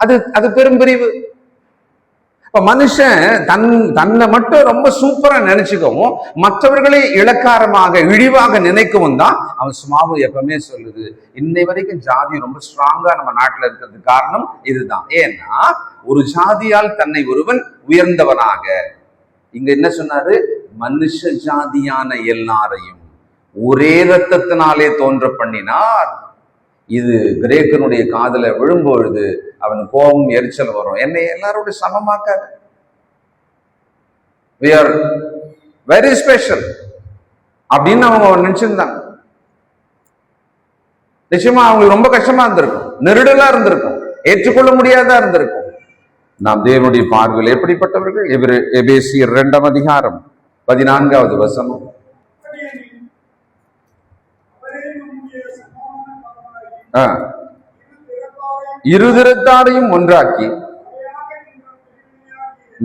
அது பெரும் பிரிவு. இப்ப மனுஷன் தன்னை மட்டும் ரொம்ப சூப்பரா நினைச்சுக்கவும், மற்றவர்களை இளக்காரமாக இழிவாக நினைக்கவும் தான் அவன் சுமாவும் எப்பவுமே சொல்லுது. இன்னை வரைக்கும் ஜாதி ரொம்ப ஸ்ட்ராங்கா நம்ம நாட்டுல இருக்கிறதுக்கு காரணம் இதுதான். ஏன்னா ஒரு ஜாதியால் தன்னை ஒருவன் உயர்ந்தவனாக, இங்க என்ன சொன்னாரு, மனுஷ ஜாதியான எல்லாரையும் ஒரே ரத்தத்தினாலே தோன்ற பண்ணினார். இது கிரேக்கனுடைய காதல விழும்பொழுது அவன் கோபம், எரிச்சல் வரும். என்னை எல்லாரோட சமமாக்காத, we are very special அப்படின்னு அவங்க நினைச்சிருந்தாங்க. நிச்சயமா அவங்களுக்கு ரொம்ப கஷ்டமா இருந்திருக்கும், நெருடலா இருந்திருக்கும், ஏற்றுக்கொள்ள முடியாதா இருந்திருக்கும். நாம் தேவனுடைய பார்வையில் எப்படிப்பட்டவர்கள்? எபேசியர் 2ஆம் அதிகாரம் 14வது வசனம். இருதிறத்தாரையும் ஒன்றாக்கி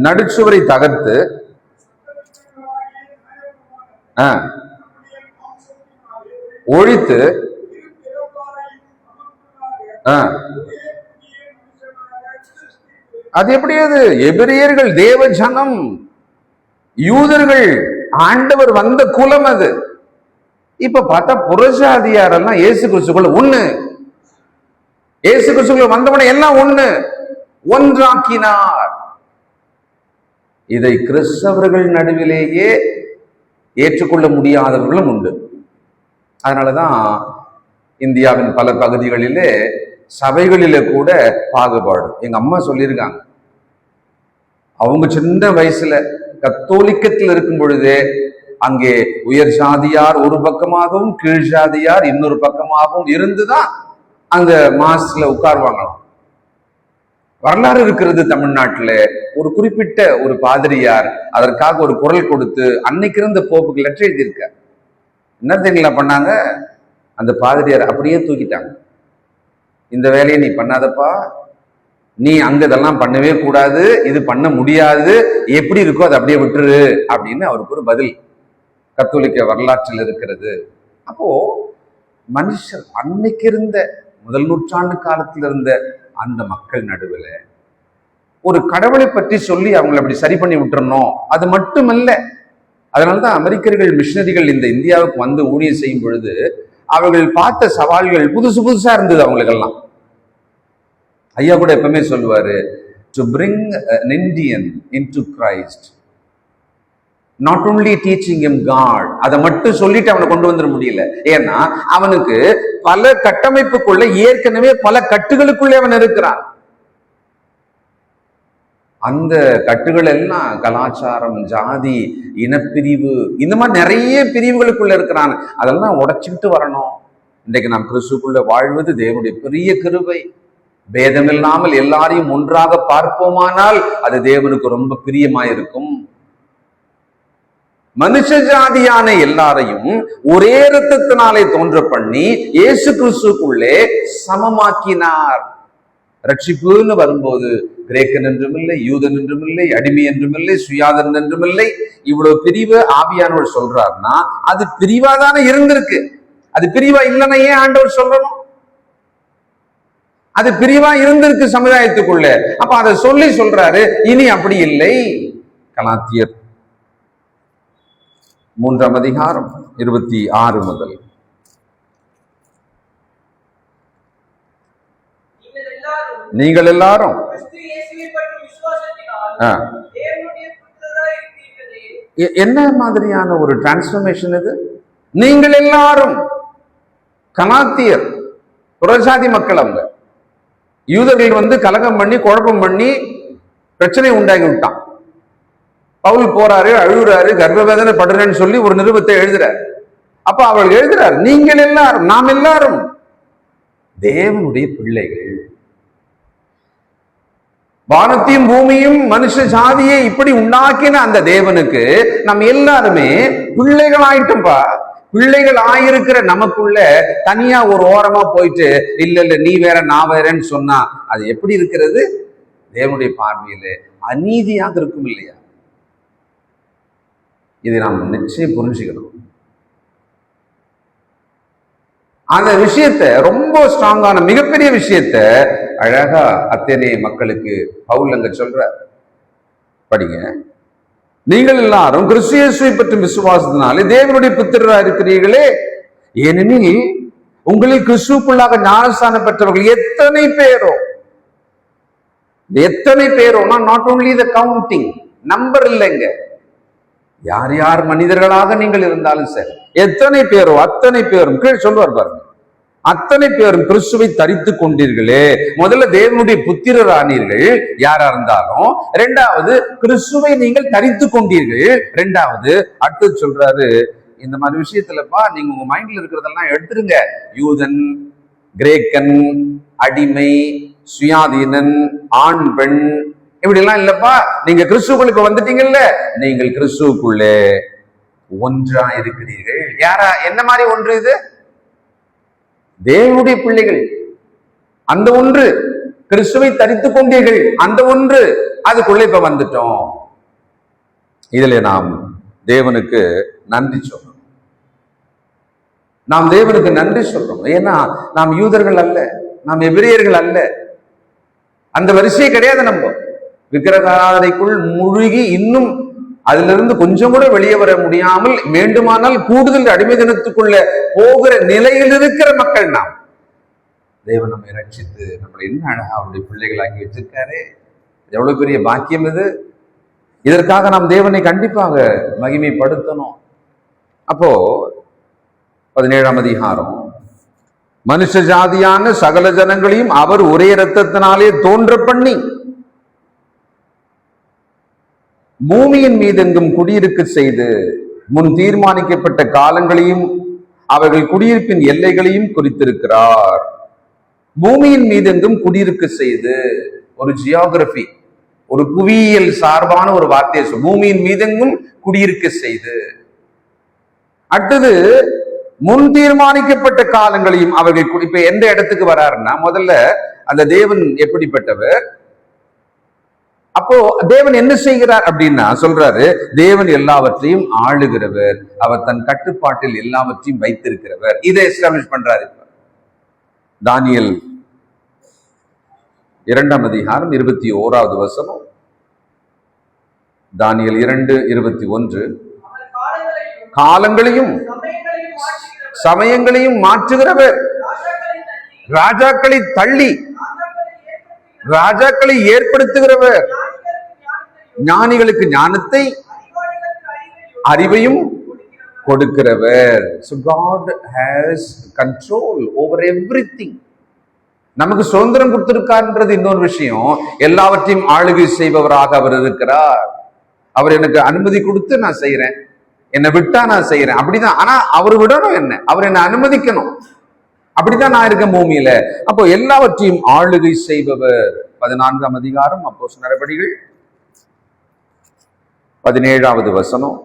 நடுச்சுவரை தகர்த்து ஒழித்து அது எப்படி? அது எபிரேயர்கள் தேவ ஜனம், யூதர்கள் ஆண்டவர் வந்த குலம். அது இப்ப பார்த்தா புறஜாதியாரெல்லாம் இயேசு கிறிஸ்துக்குள்ள ஒண்ணு, இயேசு கிறிஸ்துக்குள்ள வந்தவனை எல்லாம் ஒன்றாக்கினார். இதை கிறிஸ்தவர்கள் நடுவிலேயே ஏற்றுக்கொள்ள முடியாதவர்களும் உண்டு. அதனாலதான் இந்தியாவின் பல பகுதிகளிலே சபைகளிலே கூட பாகுபாடு. எங்க அம்மா சொல்லியிருக்காங்க, அவங்க சின்ன வயசுல கத்தோலிக்கத்தில் இருக்கும் பொழுதே அங்கே உயர் ஜாதியார் ஒரு பக்கமாகவும் கீழ் ஜாதியார் இன்னொரு பக்கமாகவும் இருந்துதான் அந்த மாஸ்ல உட்கார்வாங்களாம். வரலாறு இருக்கிறது தமிழ்நாட்டுல. ஒரு குறிப்பிட்ட ஒரு பாதிரியார் அதற்காக ஒரு குரல் கொடுத்து அன்னைக்கு இருந்த போப்புக்கு லெட்டர் எழுதியிருக்க. என்ன தெரியுங்களா பண்ணாங்க? அந்த பாதிரியார் அப்படியே தூக்கிட்டாங்க. இந்த வேலையை நீ பண்ணாதப்பா, நீ அங்க இதெல்லாம் பண்ணவே கூடாது, இது பண்ண முடியாது, எப்படி இருக்கோ அதை அப்படியே விட்டுரு அப்படின்னு அவருக்கு ஒரு பதில் கத்தோலிக்க வரலாற்றில் இருக்கிறது. அப்போ மனுஷர் அன்னைக்கு இருந்த முதல் நூற்றாண்டு காலத்தில் இருந்த அந்த மக்கள் நடுவில் ஒரு கடவுளை பற்றி சொல்லி அவங்களை அப்படி சரி பண்ணி விட்டுறணும், அது மட்டுமல்ல. அதனால்தான் அமெரிக்கர்கள், மிஷனரிகள் இந்த இந்தியாவுக்கு வந்து ஊழியம் செய்யும் பொழுது அவர்கள் பார்த்த சவால்கள் புதுசா இருந்தது அவங்களுக்கெல்லாம். ஐயா கூட எப்பவுமே சொல்லுவாரு, to bring an Indian into Christ. Not only teaching him God, அதை மட்டும் சொல்லிட்டு அவனை கொண்டு வந்துட முடியல. ஏன்னா அவனுக்கு பல கட்டமைப்புக்குள்ள ஏற்கனவே பல கட்டுகளுக்குள்ளே அவன் இருக்கிறான். அந்த கட்டுகள் எல்லாம் கலாச்சாரம், ஜாதி, இனப்பிரிவு, இந்த மாதிரி நிறைய பிரிவுகளுக்குள்ள இருக்கிறான். அதெல்லாம் உடைச்சுக்கிட்டு வரணும். இன்றைக்கு நாம் கிறிஸ்துக்குள்ள வாழ்வது தேவனுடைய பெரிய கிருபை. பேதமில்லாமல் எல்லாரையும் ஒன்றாக பார்ப்போமானால் அது தேவனுக்கு ரொம்ப பிரியமாயிருக்கும். மனுஷ ஜாதியான எல்லாரையும் ஒரே இரத்தத்தினாலே தோன்ற பண்ணி இயேசு கிறிஸ்துக்குள்ளே சமமாக்கினார். ரட்சிப்புன்னு வரும்போது கிரேக்கன் என்றும் இல்லை, யூதன் என்றும் இல்லை, அடிமை என்றும் இல்லை, சுயாதன் என்றும் இல்லை. இவ்வளவு பிரிவு ஆவியானவர் சொல்றாருன்னா அது பிரிவா தானே இருந்திருக்கு. அது பிரிவா இல்லைன்னா ஏன் ஆண்டவர் சொல்லணும்? அது பிரிவா இருந்திருக்கு சமுதாயத்துக்குள்ள. அப்ப அதை சொல்லி சொல்றாரு, இனி அப்படி இல்லை. கலாத்தியர் 3ஆம் அதிகாரம் 26 முதல். நீங்கள் எல்லாரும் என்ன மாதிரியான ஒரு டிரான்ஸ்பர்மேஷன் இது? நீங்கள் எல்லாரும் கலாத்தியர் புறஜாதி மக்கள், அவங்க யூதர்கள் கலகம் பண்ணி குழப்பம் பண்ணி பிரச்சனை உண்டாகி விட்டான். பவுல் போறாரு, அழுகுறாரு, கர்ப்பவேதனை படுறேன்னு சொல்லி ஒரு நிருபத்தை எழுதுறார். அப்ப அவள் எழுதுறார், நீங்கள் எல்லாரும், நாம் எல்லாரும் தேவனுடைய பிள்ளைகள். வானத்தையும் பூமியும் மனுஷ ஜாதியை இப்படி உண்டாக்கின அந்த தேவனுக்கு நம்ம எல்லாருமே பிள்ளைகள் ஆயிட்டோம்பா. பிள்ளைகள் ஆயிருக்கிற நமக்குள்ள தனியா ஒரு ஓரமா போயிட்டு இல்ல நீ வேற நான் வேறன்னு சொன்னா அது எப்படி இருக்கிறது? தேவனுடைய பார்வையில அநீதியாக இருக்கும் இல்லையா? இதை நாம் நிச்சயம் புரிஞ்சுக்கணும். அந்த விஷயத்த, ரொம்ப ஸ்ட்ராங்கான மிகப்பெரிய விஷயத்த அழகா அத்தனை மக்களுக்கு பவுல் அங்க சொல்ற. படிங்க. நீங்கள் எல்லாரும் கிறிஸ்து இயேசுவை பற்றும் விசுவாசத்தினாலே தேவனுடைய புத்திரராக இருக்கிறீர்களே. ஏனெனில் உங்களில் கிறிஸ்துவுக்குள்ளாக ஞானஸ்தானம் பெற்றவர்கள் எத்தனை பேரோனா not only the counting, number இல்லைங்க. யார் யார் மனிதர்களாக நீங்கள் இருந்தாலும் சரி, எத்தனை பேரோ அத்தனை பேரும், கீழ் சொல்லுவார் பாருங்க, அத்தனை பேரும் கிறிஸ்துவை தரித்து கொண்டீர்களே. முதல்ல தேவனுடைய புத்திரர் ஆனீர்கள் யாரா இருந்தாலும். இரண்டாவது கிறிஸ்துவை நீங்கள் தரித்து கொண்டீர்கள். இரண்டாவது அடுத்து சொல்றாரு, இந்த மாதிரி விஷயத்துலப்பா நீங்க உங்க மைண்ட்ல இருக்கிறதெல்லாம் எடுத்துருங்க. யூதன், கிரேக்கன், அடிமை, சுயாதீனன், ஆண் பெண், இப்படி எல்லாம் இல்லப்பா. நீங்க கிறிஸ்துவுக்குள்ள வந்துட்டீங்கல்ல, நீங்கள் கிறிஸ்துவுக்குள்ளே ஒன்றா இருக்கிறீர்கள். யாரா? என்ன மாதிரி ஒன்று இது? தேவனுடைய பிள்ளைகள். அந்த ஒன்று, கிறிஸ்துவை தரித்துக் கொண்டீர்கள், அந்த ஒன்று, அதுக்குள்ள இப்ப வந்துட்டோம். இதுல நாம் தேவனுக்கு நன்றி சொல்றோம். நாம் தேவனுக்கு நன்றி சொல்றோம். ஏன்னா நாம் யூதர்கள் அல்ல, நாம் எபிரேயர்கள் அல்ல, அந்த வரிசையே கிடையாது. நம்ம விக்கிரகாரைக்குள் முழுகி இன்னும் அதிலிருந்து கொஞ்சம் கூட வெளியே வர முடியாமல் வேண்டுமானால் கூடுதல் அடிமைதனத்துக்குள்ள போகிற நிலையில் இருக்கிற மக்கள் நாம். தேவன் நம்மை ரட்சித்து நம்மளை என்ன அழகா அவருடைய பிள்ளைகளாக்கி வச்சிருக்காரு. எவ்வளவு பெரிய பாக்கியம் இது! இதற்காக நாம் தேவனை கண்டிப்பாக மகிமைப்படுத்தணும். அப்போ 17ஆம் அதிகாரம், மனுஷ ஜாதியான சகல ஜனங்களையும் அவர் ஒரே இரத்தத்தினாலே தோன்ற பண்ணி பூமியின் மீதெங்கும் குடியிருக்க செய்து முன் தீர்மானிக்கப்பட்ட காலங்களையும் அவர்கள் குடியிருப்பின் எல்லைகளையும் குறித்திருக்கிறார். பூமியின் மீதெங்கும் குடியிருக்க செய்து, ஒரு ஜியோகிராபி, ஒரு புவியியல் சார்பான ஒரு வார்த்தை. பூமியின் மீதெங்கும் குடியிருக்க செய்து. அடுத்தது முன் தீர்மானிக்கப்பட்ட காலங்களையும் அவர்கள். இப்ப எந்த இடத்துக்கு வராருன்னா, முதல்ல அந்த தேவன் எப்படிப்பட்டவர்? அப்போ தேவன் என்ன செய்கிறார் அப்படின்னா சொல்றாரு, தேவன் எல்லாவற்றையும் ஆளுகிறவர், அவர் தன் கட்டுப்பாட்டில் எல்லாவற்றையும் வைத்திருக்கிறவர். இதை எஸ்டாப்ளிஷ் பண்றாரு. தானியேல் 2ஆம் அதிகாரம் 21வது வசனம். தானியேல் 2:21. காலங்களையும் சமயங்களையும் மாற்றுகிறவர், ராஜாக்களை தள்ளி ராஜாக்களை ஏற்படுத்துகிறவர், ஞானிகளுக்கு ஞானத்தை, அறிவையும் கொடுக்கிறவர். So God has control over everything. நமக்கு சுதந்திரம் கொடுத்திருக்கார்ன்றது இன்னொரு விஷயம். எல்லாவற்றையும் ஆளுகை செய்பவராக அவர் இருக்கிறார். அவர் எனக்கு அனுமதி கொடுத்து நான் செய்யறேன், என்னை விட்டா நான் செய்யறேன், அப்படிதான். ஆனா அவர் விடணும், என்ன அவர் என்னை அனுமதிக்கணும். அப்படிதான் நான் இருக்கேன் பூமியில. அப்போ எல்லாவற்றையும் ஆளுகை செய்பவர். 14ஆம் அதிகாரம் அப்போஸ்தலர் நடபடிகள் 17வது வசனம்.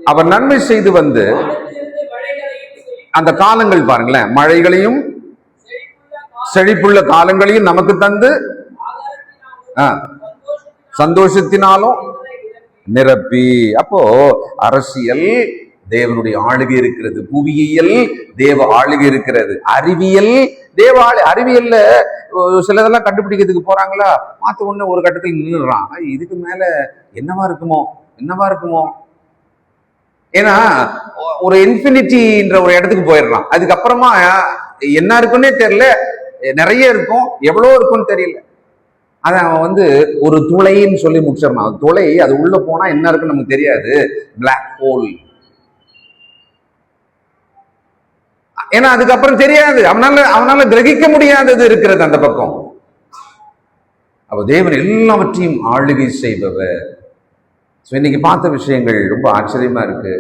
அவர் நன்மை செய்து வந்து அந்த காலங்கள் பாருங்களேன், மழைகளையும் செழிப்புள்ள காலங்களையும் நமக்கு தந்து சந்தோஷத்தினாலும் நிரப்பி. அப்போ அரசியல் தேவனுடைய ஆளுகை இருக்கிறது, புவியியல் தேவ ஆளுகை இருக்கிறது, அறிவியல் தேவ அறிவியல்ல சிலதெல்லாம் கண்டுபிடிக்கிறதுக்கு போறாங்களா, மாத்த ஒண்ணு ஒரு கட்டத்தில் நின்றுறான். இதுக்கு மேல என்னவா இருக்குமோ. ஏன்னா ஒரு இன்ஃபினிட்டின்ற ஒரு இடத்துக்கு போயிடுறான். அதுக்கப்புறமா என்ன இருக்குன்னே தெரியல, நிறைய இருக்கும், எவ்வளவு இருக்குன்னு தெரியல. அத அவன் ஒரு துளைன்னு சொல்லி முடிச்சிடறான். துளை, அது உள்ள போனா என்ன இருக்குன்னு நமக்கு தெரியாது, பிளாக் ஹோல். ஏன்னா அதுக்கப்புறம் தெரியாது, அவனால கிரகிக்க முடியாதது இருக்கிறது அந்த பக்கம். அப்ப தேவன் எல்லாவற்றையும் ஆளுகை செய்பவர். இன்னைக்கு பார்த்த விஷயங்கள் ரொம்ப ஆச்சரியமா இருக்கு.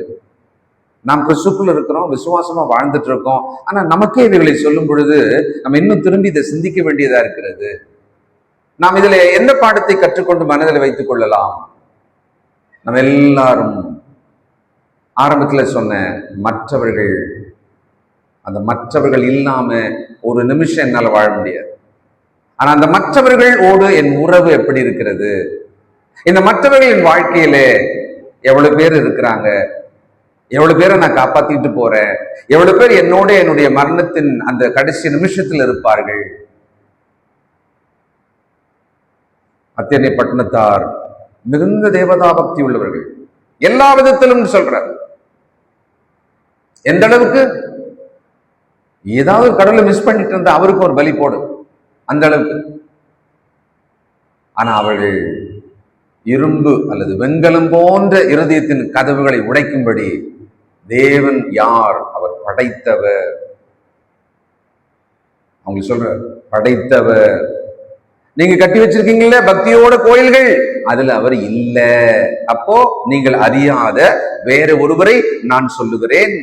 நாம் கிறிஸ்துக்குள்ள இருக்கிறோம், விசுவாசமா வாழ்ந்துட்டு இருக்கோம். ஆனா நமக்கே இவைகளை சொல்லும் பொழுது நம்ம இன்னும் திரும்பி இதை சிந்திக்க வேண்டியதா இருக்கிறது. நாம் இதுல எந்த பாடத்தை கற்றுக்கொண்டு மனதில் வைத்துக் கொள்ளலாம்? நம்ம எல்லாரும் ஆரம்பத்துல சொன்ன மற்றவர்கள், அந்த மற்றவர்கள் இல்லாம ஒரு நிமிஷம் என்னால வாழ முடியாது. ஆனா அந்த மற்றவர்களோடு என் உறவு எப்படி இருக்கிறது? இந்த மற்றவர்கள் என் வாழ்க்கையில எவ்வளவு பேர் இருக்கிறாங்க, எவ்வளவு பேரை நான் காப்பாத்திட்டு போறேன், எவ்வளவு பேர் என்னோட என்னுடைய மரணத்தின் அந்த கடைசி நிமிஷத்தில் இருப்பார்கள். அத்தனை பட்டணத்தார் மிகுந்த தேவதா பக்தி உள்ளவர்கள், எல்லா விதத்திலும் சொல்றார். எந்த அளவுக்கு ஏதாவது கடவுளை மிஸ் பண்ணிட்டு இருந்தா அவருக்கு ஒரு பலி போடு, அந்த அளவுக்கு. ஆனா அவர்கள் இரும்பு அல்லது வெண்கலம் போன்ற இருதயத்தின் கதவுகளை உடைக்கும்படி தேவன் யார்? அவர் படைத்தவர். அவங்க சொல்ற படைத்தவர். நீங்க கட்டி வச்சிருக்கீங்கல்ல பக்தியோட கோயில்கள், அதுல அவர் இல்ல. அப்போ நீங்கள் அறியாத வேற ஒருவரை நான் சொல்லுகிறேன்.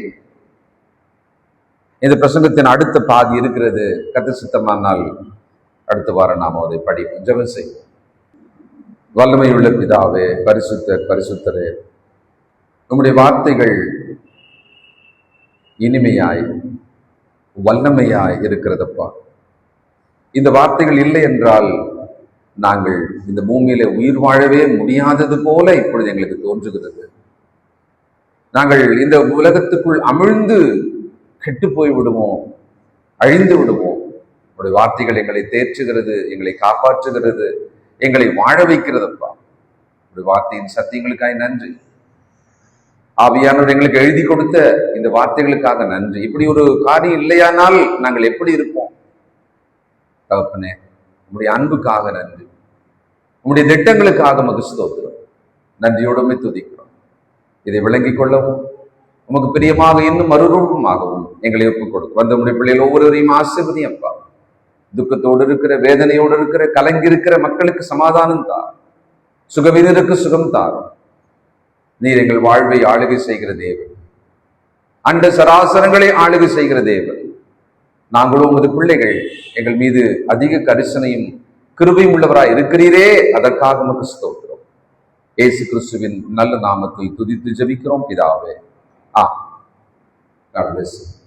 இந்த பிரசங்கத்தின் அடுத்த பாதி இருக்கிறது. கர்த்தர் சித்தமானால் அடுத்த வாரம் நாம் அதை படிப்போம். ஜெபம் செய்வோம். வல்லமையுள்ள பிதாவே, பரிசுத்தரே, உம்முடைய வார்த்தைகள் இனிமையாய் வல்லமையாய் இருக்கிறதப்பா. இந்த வார்த்தைகள் இல்லை என்றால் நாங்கள் இந்த பூமியில உயிர் வாழவே முடியாதது போல இப்பொழுது எங்களுக்கு தோன்றுகிறது. நாங்கள் இந்த உலகத்துக்குள் அமிழ்ந்து கெட்டு போய் விடுவோம், அழிந்து விடுவோம். உங்களுடைய வார்த்தைகள் எங்களை தேற்றுகிறது, எங்களை காப்பாற்றுகிறது, எங்களை வாழ வைக்கிறதப்பா. உங்களுடைய வார்த்தையின் சத்தியங்களுக்காக நன்றி. ஆவியானவர் எங்களுக்கு எழுதி கொடுத்த இந்த வார்த்தைகளுக்காக நன்றி. இப்படி ஒரு காரியம் இல்லையானால் நாங்கள் எப்படி இருப்போம்? தகப்பனே, உங்களுடைய அன்புக்காக நன்றி, உங்களுடைய திட்டங்களுக்காக உமக்கு ஸ்தோத்திரம். நன்றியோடுமே துதிக்கிறோம். இதை விளங்கிக் கொள்ளவும் உமக்கு பிரியமாக இன்னும் மறுரூபமாகவும் எங்களை ஒப்புக் கொடுக்கும். வந்த உடைய பிள்ளைகள் ஒவ்வொருவரையும் ஆசீர்வதியும் அப்பா. துக்கத்தோடு இருக்கிற, வேதனையோடு இருக்கிற, கலங்கி இருக்கிற மக்களுக்கு சமாதானம் தார், சுகவீனருக்கு சுகம் தாரும். நீர் எங்கள் வாழ்வை ஆளுகை செய்கிற தேவன், அண்ட சராசரங்களை ஆளுகை செய்கிற தேவன். நாங்களும் உமது பிள்ளைகள், எங்கள் மீது அதிக கரிசனையும் கிருபையும் உள்ளவராய் இருக்கிறீரே, அதற்காக உமக்கு ஸ்தோத்திரம். இயேசு கிறிஸ்துவின் நல்ல நாமத்தில் துதித்து ஜெபிக்கிறோம் பிதாவே. God bless you.